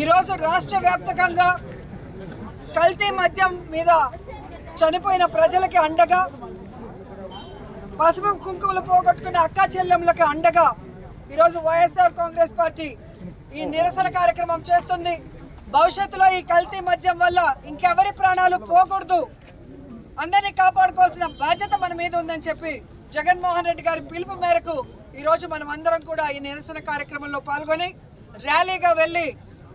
ఈరోజు రాష్ట్ర వ్యాప్తంగా కల్తీ మద్యం మీద చనిపోయిన ప్రజలకి అండగా, పసుపు కుంకుమలు పోగొట్టుకున్న అక్కా చెల్లెమ్మలకి అండగా ఈరోజు వైఎస్ఆర్ కాంగ్రెస్ పార్టీ ఈ నిరసన కార్యక్రమం చేస్తుంది. భవిష్యత్తులో ఈ కల్తీ మద్యం వల్ల ఇంకెవరి ప్రాణాలు పోకూడదు, అందరినీ కాపాడుకోవాల్సిన బాధ్యత మన మీద ఉందని చెప్పి జగన్మోహన్ రెడ్డి గారి పిలుపు మేరకు ఈరోజు మనం అందరం కూడా ఈ నిరసన కార్యక్రమంలో పాల్గొని ర్యాలీగా వెళ్ళి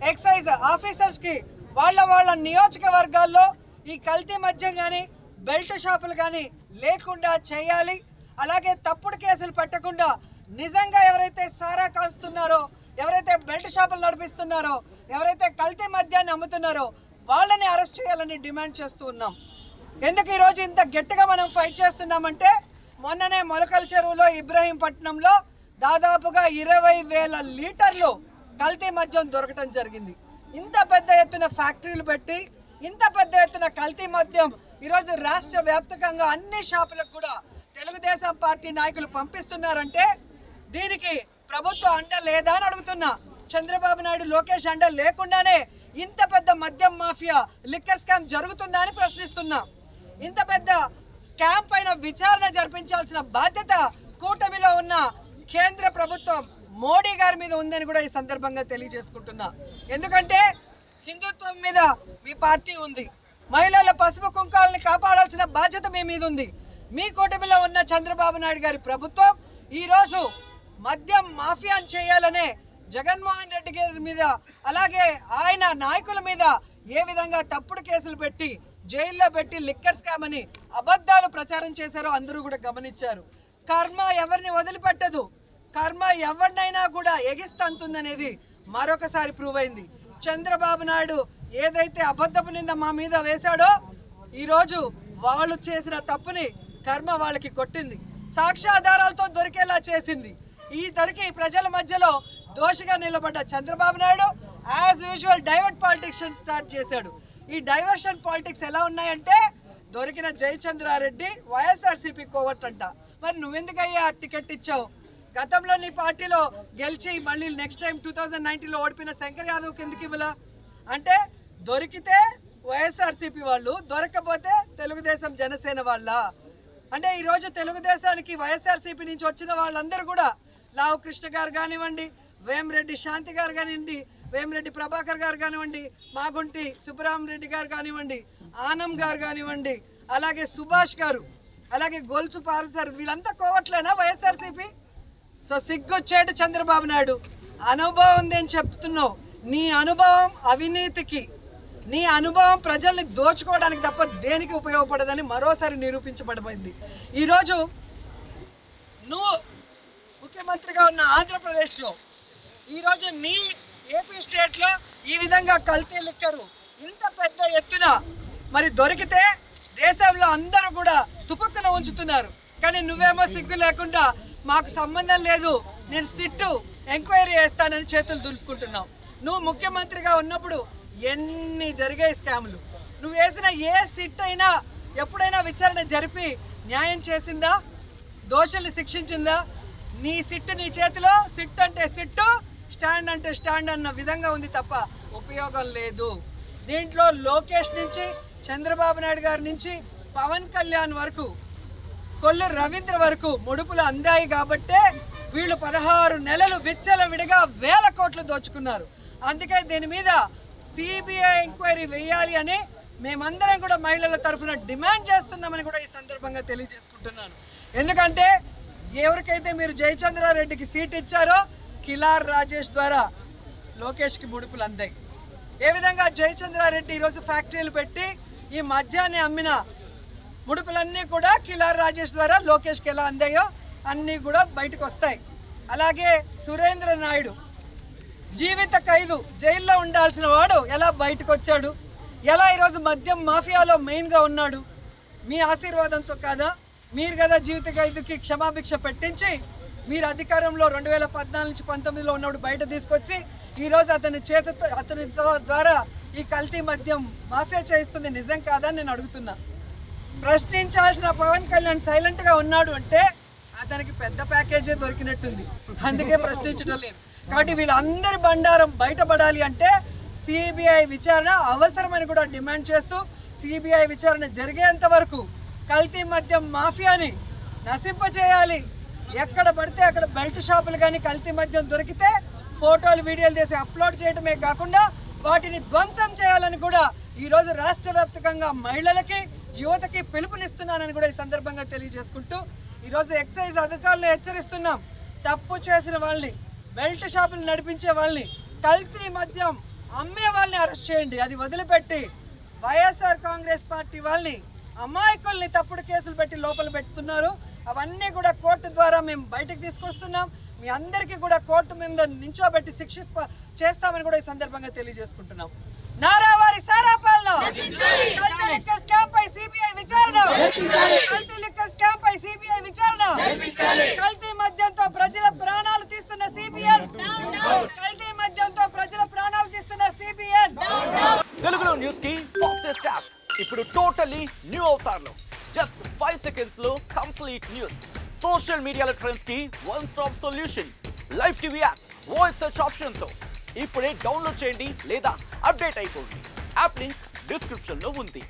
ఎక్సైజ్ ఆఫీసర్స్కి వాళ్ళ నియోజకవర్గాల్లో ఈ కల్తీ మద్యం కానీ బెల్ట్ షాపులు కానీ లేకుండా చేయాలి. అలాగే తప్పుడు కేసులు పెట్టకుండా నిజంగా ఎవరైతే సారా కాల్స్తున్నారో, ఎవరైతే బెల్ట్ షాపులు నడిపిస్తున్నారో, ఎవరైతే కల్తీ మద్యాన్ని అమ్ముతున్నారో వాళ్ళని అరెస్ట్ చేయాలని డిమాండ్ చేస్తూ ఉన్నాం. ఎందుకు ఈరోజు ఇంత గట్టిగా మనం ఫైట్ చేస్తున్నామంటే, మొన్ననే మొలకల చెరువులో ఇబ్రహీంపట్నంలో దాదాపుగా 20,000 లీటర్లు కల్తీ మద్యం దొరకటం జరిగింది. ఇంత పెద్ద ఎత్తున ఫ్యాక్టరీలు పెట్టి ఇంత పెద్ద ఎత్తున కల్తీ మద్యం ఈరోజు రాష్ట్ర వ్యాప్తంగా అన్ని షాపులకు కూడా తెలుగుదేశం పార్టీ నాయకులు పంపిస్తున్నారంటే దీనికి ప్రభుత్వం అండ లేదా అని అడుగుతున్నా. చంద్రబాబు నాయుడు, లోకేష్ అండ లేకుండానే ఇంత పెద్ద మద్యం మాఫియా, లిక్కర్ స్కామ్ జరుగుతుందా అని ప్రశ్నిస్తున్నా. ఇంత పెద్ద స్కామ్ పైన విచారణ జరిపించాల్సిన బాధ్యత కూటమిలో ఉన్న కేంద్ర ప్రభుత్వం మోడీ గారి మీద ఉందని కూడా ఈ సందర్భంగా తెలియజేసుకుంటున్నా. ఎందుకంటే హిందుత్వం మీద మీ పార్టీ ఉంది, మహిళల పసుపు కుంకాలని కాపాడాల్సిన బాధ్యత మీ మీద ఉంది. మీ కూటమిలో ఉన్న చంద్రబాబు నాయుడు గారి ప్రభుత్వం ఈరోజు మద్యం మాఫియాను చేయాలనే జగన్మోహన్ రెడ్డి గారి మీద, అలాగే ఆయన నాయకుల మీద ఏ విధంగా తప్పుడు కేసులు పెట్టి జైల్లో పెట్టి లిక్కర్ స్కామ్ అని అబద్ధాలు ప్రచారం చేశారో అందరూ కూడా గమనించారు. కర్మ ఎవరిని వదిలిపెట్టదు, కర్మ ఎవరినైనా కూడా ఎగిస్తంతుందనేది మరొకసారి ప్రూవ్ అయింది. చంద్రబాబు నాయుడు ఏదైతే అబద్ధపు నింద మా మీద వేశాడో ఈరోజు వాళ్ళు చేసిన తప్పుని కర్మ వాళ్ళకి కొట్టింది, సాక్ష్యాధారాలతో దొరికేలా చేసింది. ఈ దొరికి ప్రజల మధ్యలో దోషిగా నిలబడ్డ Chandrababu Naidu as usual divert politics start చేశాడు. ఈ డైవర్షన్ పాలిటిక్స్ ఎలా ఉన్నాయంటే, దొరికిన జయచంద్రారెడ్డి వైఎస్ఆర్సీపీ కోవర్ట్ అంట. మరి నువ్వెందుకయ్యా టికెట్ ఇచ్చావు? గతంలో నీ పార్టీలో గెలిచి మళ్ళీ నెక్స్ట్ టైం 2019లో ఓడిపోయిన శంకర్ యాదవ్ కిందకి ఇవ్వలా అంటే, దొరికితే వైఎస్ఆర్సీపీ వాళ్ళు, దొరకకపోతే తెలుగుదేశం జనసేన వాళ్ళ అంటే ఈరోజు తెలుగుదేశానికి వైఎస్ఆర్సీపీ నుంచి వచ్చిన వాళ్ళందరూ కూడా లావు కృష్ణ గారు కానివ్వండి, వేమిరెడ్డి శాంతి గారు కానివ్వండి, వేమిరెడ్డి ప్రభాకర్ గారు కానివ్వండి, మాగుంటి సుబ్బరామరెడ్డి గారు కానివ్వండి, ఆనం గారు కానివ్వండి, అలాగే సుభాష్ గారు, అలాగే గొలుసు పాల్సారు, వీళ్ళంతా కోవట్లేనా వైఎస్ఆర్సీపీ? సో సిగ్గొచ్చేటు చంద్రబాబు నాయుడు, అనుభవం ఉంది అని చెప్తున్నావు. నీ అనుభవం అవినీతికి, నీ అనుభవం ప్రజల్ని దోచుకోవడానికి తప్ప దేనికి ఉపయోగపడదని మరోసారి నిరూపించబడిపోయింది. ఈరోజు నువ్వు ముఖ్యమంత్రిగా ఉన్న ఆంధ్రప్రదేశ్లో, ఈరోజు నీ ఏపీ స్టేట్లో ఈ విధంగా కల్తీ లిక్కరు ఇంత పెద్ద ఎత్తున మరి దొరికితే దేశంలో అందరూ కూడా తుపుక్కున ఉంచుతున్నారు. కానీ నువ్వేమో సిగ్గు లేకుండా మాకు సంబంధం లేదు, నేను సిట్టు ఎంక్వైరీ చేస్తానని చేతులు దులుపుకుంటున్నావు. నువ్వు ముఖ్యమంత్రిగా ఉన్నప్పుడు ఎన్ని జరిగాయి స్కాములు? నువ్వు వేసిన ఏ సిట్ అయినా ఎప్పుడైనా విచారణ జరిపి న్యాయం చేసిందా? దోషుల్ని శిక్షించిందా? నీ సిట్టు నీ చేతిలో, సిట్ అంటే సిట్టు, స్టాండ్ అంటే స్టాండ్ అన్న విధంగా ఉంది తప్ప ఉపయోగం లేదు. దీంట్లో లోకేష్ నుంచి, చంద్రబాబు నాయుడు గారి నుంచి, పవన్ కళ్యాణ్ వరకు, కొల్లు రవీంద్ర వరకు ముడుపులు అందాయి కాబట్టే వీళ్ళు 16 నెలలు విచ్చలవిడిగా 1000 కోట్లు దోచుకున్నారు. అందుకే దీని మీద సిబిఐ ఎంక్వైరీ వేయాలి అని మేమందరం కూడా మహిళల తరఫున డిమాండ్ చేస్తున్నామని కూడా ఈ సందర్భంగా తెలియజేసుకుంటున్నాను. ఎందుకంటే ఎవరికైతే మీరు జయచంద్రారెడ్డికి సీట్ ఇచ్చారో కిలార్ రాజేష్ ద్వారా లోకేష్కి ముడుపులు అందాయి. ఏ విధంగా జయచంద్రారెడ్డి ఈరోజు ఫ్యాక్టరీలు పెట్టి ఈ మద్యాన్ని అమ్మిన ముడుపులన్నీ కూడా కిలార్ రాజేష్ ద్వారా లోకేష్కి ఎలా అందాయో అన్నీ కూడా బయటకు వస్తాయి. అలాగే సురేంద్ర నాయుడు జీవిత ఖైదు జైల్లో ఉండాల్సిన వాడు ఎలా బయటకు వచ్చాడు? ఎలా ఈరోజు మద్యం మాఫియాలో మెయిన్గా ఉన్నాడు? మీ ఆశీర్వాదంతో కాదా? మీరు కదా జీవిత ఖైదుకి క్షమాభిక్ష పెట్టించి మీరు అధికారంలో 2014 నుంచి 19లో ఉన్నప్పుడు బయట తీసుకొచ్చి ఈరోజు అతని ద్వారా ఈ కల్తీ మద్యం మాఫియా చేయిస్తుంది నిజం కాదని నేను అడుగుతున్నా. ప్రశ్నించాల్సిన పవన్ కళ్యాణ్ సైలెంట్గా ఉన్నాడు అంటే అతనికి పెద్ద ప్యాకేజే దొరికినట్టుంది, అందుకే ప్రశ్నించడం లేదు. కాబట్టి వీళ్ళందరి బండారం బయటపడాలి అంటే సిబిఐ విచారణ అవసరమని కూడా డిమాండ్ చేస్తూ సిబిఐ విచారణ జరిగేంత వరకు కల్తీ మద్యం మాఫియాని నశింపచేయాలి. ఎక్కడ పడితే అక్కడ బెల్ట్ షాపులు కానీ కల్తీ మద్యం దొరికితే ఫోటోలు వీడియోలు చేసి అప్లోడ్ చేయడమే కాకుండా వాటిని ధ్వంసం చేయాలని కూడా ఈరోజు రాష్ట్ర వ్యాప్తంగా మహిళలకి యువతకి పిలుపునిస్తున్నానని కూడా ఈ సందర్భంగా తెలియజేసుకుంటూ ఈరోజు ఎక్సైజ్ అధికారులు హెచ్చరిస్తున్నాం. తప్పు చేసిన వాళ్ళని, బెల్ట్ షాపులు నడిపించే వాళ్ళని, కల్తీ మద్యం అమ్మే వాళ్ళని అరెస్ట్ చేయండి. అది వదిలిపెట్టి వైఎస్ఆర్ కాంగ్రెస్ పార్టీ వాళ్ళని, అమాయకుల్ని తప్పుడు కేసులు పెట్టి లోపల పెడుతున్నారు. అవన్నీ కూడా కోర్టు ద్వారా మేము బయటకు తీసుకొస్తున్నాం. మీ అందరికీ కూడా కోర్టు మీద నించోబెట్టి శిక్ష చేస్తామని కూడా ఈ సందర్భంగా తెలియజేసుకుంటున్నాం. నారావారి సారా పాలన, కల్తీ లిక్కర్ స్కామ్ పై సిబిఐ విచారణ, కల్తీ లిక్కర్ స్కామ్ పై సిబిఐ విచారణ, కల్తీ మద్యంతో ప్రజల ప్రాణాలు తీస్తున్న సిబిఎన్, కల్తీ మద్యంతో ప్రజల ప్రాణాలు తీస్తున్న సిబిఎన్. తెలుగులో న్యూస్ కి ఫాస్టెస్ట్ యాప్ ఇప్పుడు టోటల్లీ న్యూ అవతార్లో జస్ట్ 5 seconds లో కంప్లీట్ న్యూస్. సోషల్ మీడియాలో ట్రెండ్స్ కి one stop solution. Live TV app, voice search option తో ఇప్పుడే డౌన్లోడ్ చేయండి లేదా అప్డేట్ అయిపోండి. యాప్ లింక్ డిస్క్రిప్షన్ లో ఉంది.